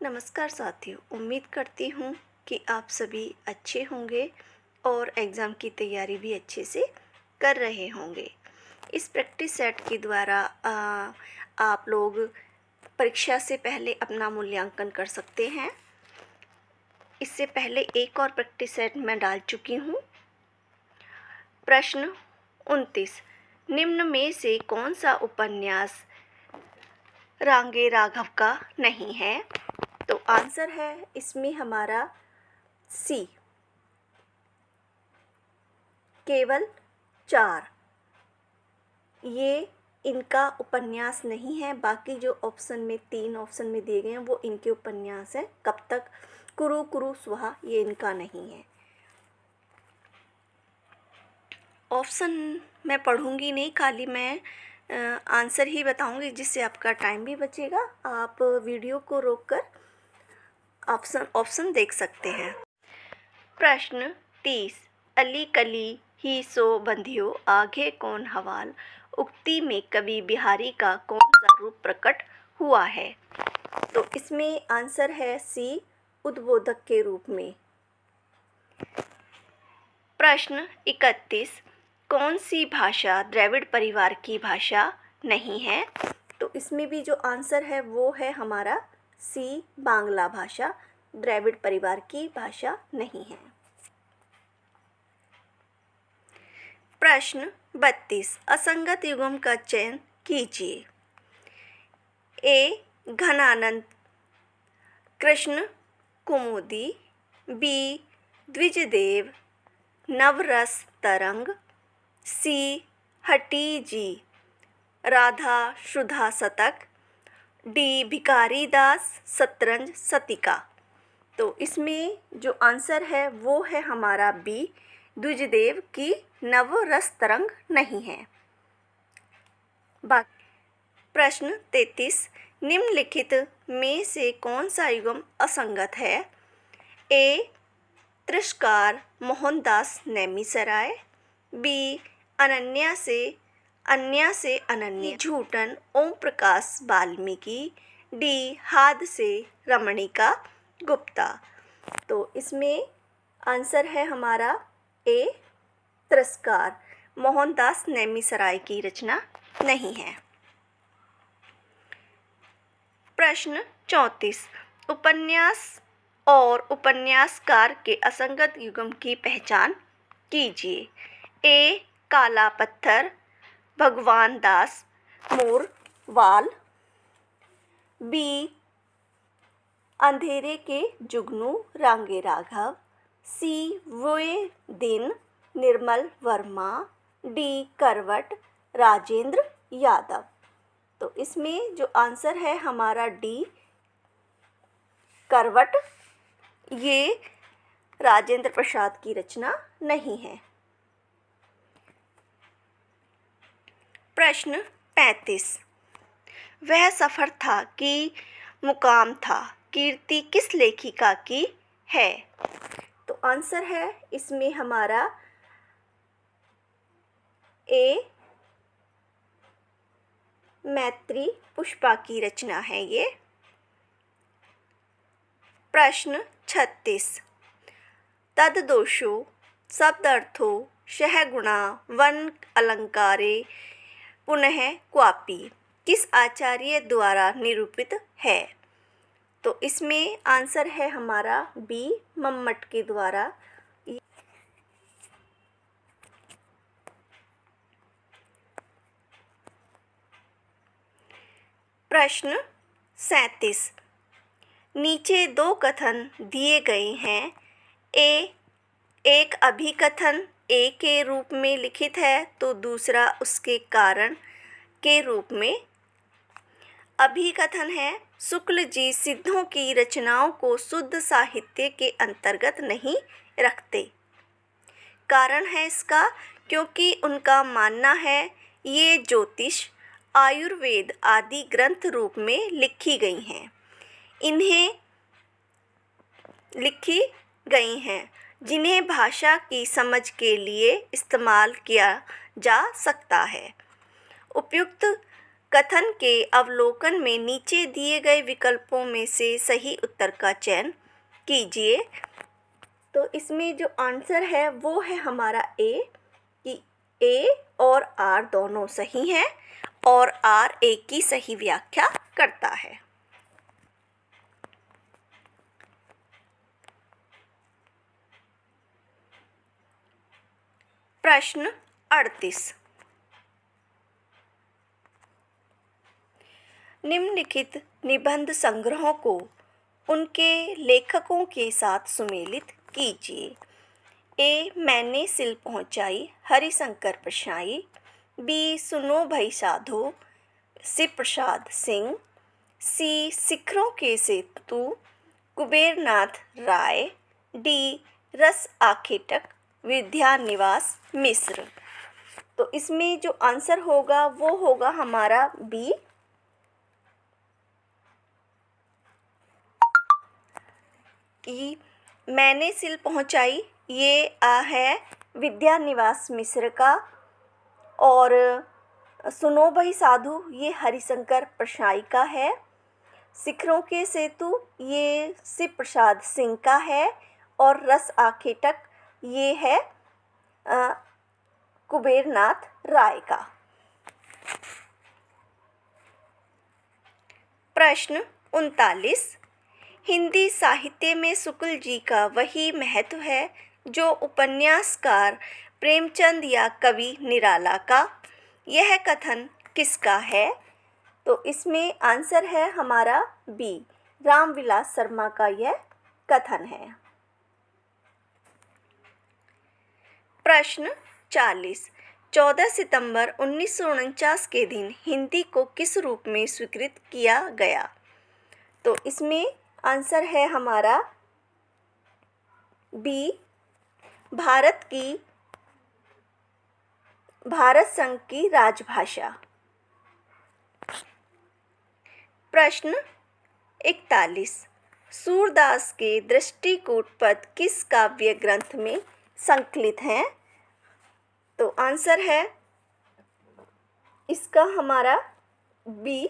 नमस्कार साथियों, उम्मीद करती हूँ कि आप सभी अच्छे होंगे और एग्ज़ाम की तैयारी भी अच्छे से कर रहे होंगे। इस प्रैक्टिस सेट के द्वारा आप लोग परीक्षा से पहले अपना मूल्यांकन कर सकते हैं। इससे पहले एक और प्रैक्टिस सेट मैं डाल चुकी हूँ। प्रश्न 29, निम्न में से कौन सा उपन्यास रांगे राघव का नहीं है? तो आंसर है इसमें हमारा सी, केवल 4। ये इनका उपन्यास नहीं है। बाकी जो ऑप्शन में 3 ऑप्शन में दिए गए हैं वो इनके उपन्यास हैं। कब तक, कुरु कुरु स्वाहा, ये इनका नहीं है। ऑप्शन मैं पढ़ूंगी नहीं, खाली मैं आंसर ही बताऊंगी, जिससे आपका टाइम भी बचेगा। आप वीडियो को रोककर ऑप्शन देख सकते हैं। प्रश्न 30, अली कली ही सो बंधियो आगे कौन हवाल, उक्ति में कवि बिहारी का कौन सा रूप प्रकट हुआ है? तो इसमें आंसर है सी, उद्बोधक के रूप में। प्रश्न 31, कौन सी भाषा द्रविड़ परिवार की भाषा नहीं है? तो इसमें भी जो आंसर है वो है हमारा सी, बांग्ला भाषा द्रविड़ परिवार की भाषा नहीं है। प्रश्न 32, असंगत युग्म का चयन कीजिए। ए घनानंद कृष्ण कुमुदी, बी द्विजदेव नवरस तरंग, सी हटी जी राधा शुद्धा शतक, डी भिखारी दास शतरंज शतिका। तो इसमें जो आंसर है वो है हमारा बी, द्विजदेव की नवरस तरंग नहीं है। प्रश्न 33, निम्नलिखित में से कौन सा युग्म असंगत है? ए तिरस्कार मोहनदास नेमिसराय, बी अन्या से अनन्या झूठन ओम प्रकाश वाल्मीकि, डी हाद से रमणिका गुप्ता। तो इसमें आंसर है हमारा ए, तिरस्कार मोहनदास नेमिसराय की रचना नहीं है। प्रश्न 34, उपन्यास और उपन्यासकार के असंगत युग्म की पहचान कीजिए। ए काला पत्थर भगवान दास मोरवाल, बी अंधेरे के जुगनू रांगे राघव, सी वे दिन निर्मल वर्मा, डी करवट राजेंद्र यादव। तो इसमें जो आंसर है हमारा डी, करवट, ये राजेंद्र प्रसाद की रचना नहीं है। प्रश्न 35, वह सफ़र था कि मुकाम था, कीर्ति किस लेखिका की है? तो आंसर है इसमें हमारा ए, मैत्री पुष्पा की रचना है ये। प्रश्न 36, तद्दोषो शब्दार्थो सहगुणा वन अलंकारे पुनः क्वापि किस आचार्य द्वारा निरूपित है? तो इसमें आंसर है हमारा बी, मम्मट के द्वारा। प्रश्न 37, नीचे 2 कथन दिए गए हैं। ए एक अभिकथन ए के रूप में लिखित है तो दूसरा उसके कारण के रूप में। अभिकथन है, शुक्ल जी सिद्धों की रचनाओं को शुद्ध साहित्य के अंतर्गत नहीं रखते। कारण है इसका, क्योंकि उनका मानना है ये ज्योतिष आयुर्वेद आदि ग्रंथ रूप में लिखी गई हैं, जिन्हें भाषा की समझ के लिए इस्तेमाल किया जा सकता है। उपयुक्त कथन के अवलोकन में नीचे दिए गए विकल्पों में से सही उत्तर का चयन कीजिए। तो इसमें जो आंसर है वो है हमारा ए, कि ए और आर दोनों सही हैं और आर ए की सही व्याख्या करता है। प्रश्न 38। निम्नलिखित निबंध संग्रहों को उनके लेखकों के साथ सुमेलित कीजिए। ए, मैंने सिल पहुँचाई हरिशंकर परछाई। बी, सुनो भाई साधो शिव प्रसाद सिंह। सी, शिखरों के सेतु कुबेरनाथ राय। डी, रस आखेटक विद्यानिवास मिश्र। तो इसमें जो आंसर होगा वो होगा हमारा बी, कि मैंने सिल पहुँचाई ये है विद्यानिवास मिश्र का, और सुनो भाई साधु ये हरिशंकर परछाई का है। शिखरों के सेतु ये शिव प्रसाद सिंह का है, और रस आखेटक ये है कुबेरनाथ राय का। प्रश्न 39। हिंदी साहित्य में शुक्ल जी का वही महत्व है जो उपन्यासकार प्रेमचंद या कवि निराला का। यह कथन किसका है? तो इसमें आंसर है हमारा बी, रामविलास शर्मा का यह कथन है। प्रश्न 40। 14 सितंबर 1949 के दिन हिंदी को किस रूप में स्वीकृत किया गया? तो इसमें आंसर है हमारा बी, भारत संघ की राजभाषा। प्रश्न 41। सूरदास के दृष्टिकूट पद किस काव्य ग्रंथ में संकलित हैं? तो आंसर है इसका हमारा बी,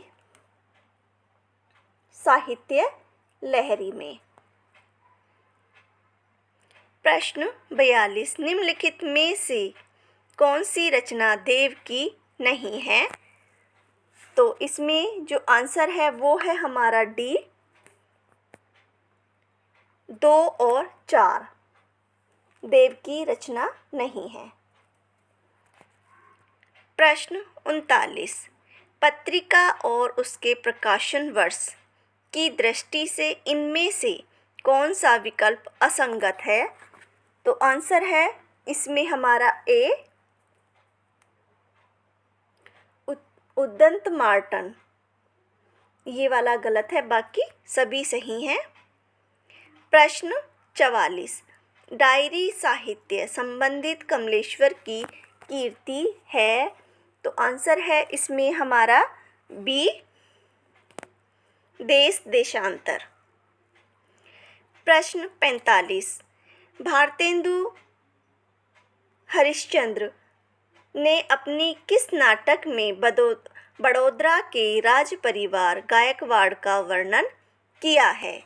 साहित्य लहरी में। प्रश्न 42। निम्नलिखित में से कौन सी रचना देव की नहीं है? तो इसमें जो आंसर है वो है हमारा डी, 2 और 4 देव की रचना नहीं है। प्रश्न 39। पत्रिका और उसके प्रकाशन वर्ष की दृष्टि से इनमें से कौन सा विकल्प असंगत है? तो आंसर है इसमें हमारा ए, उद्दंत मार्टन, ये वाला गलत है, बाकी सभी सही हैं। प्रश्न 44। डायरी साहित्य संबंधित कमलेश्वर की कीर्ति है। तो आंसर है इसमें हमारा बी, देश देशांतर। प्रश्न 45। भारतेंदु हरिश्चंद्र ने अपनी किस नाटक में बड़ौदा के राज परिवार गायकवाड़ का वर्णन किया है?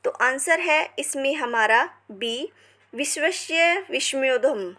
तो आंसर है इसमें हमारा बी, विश्वस्य विस्मयोधम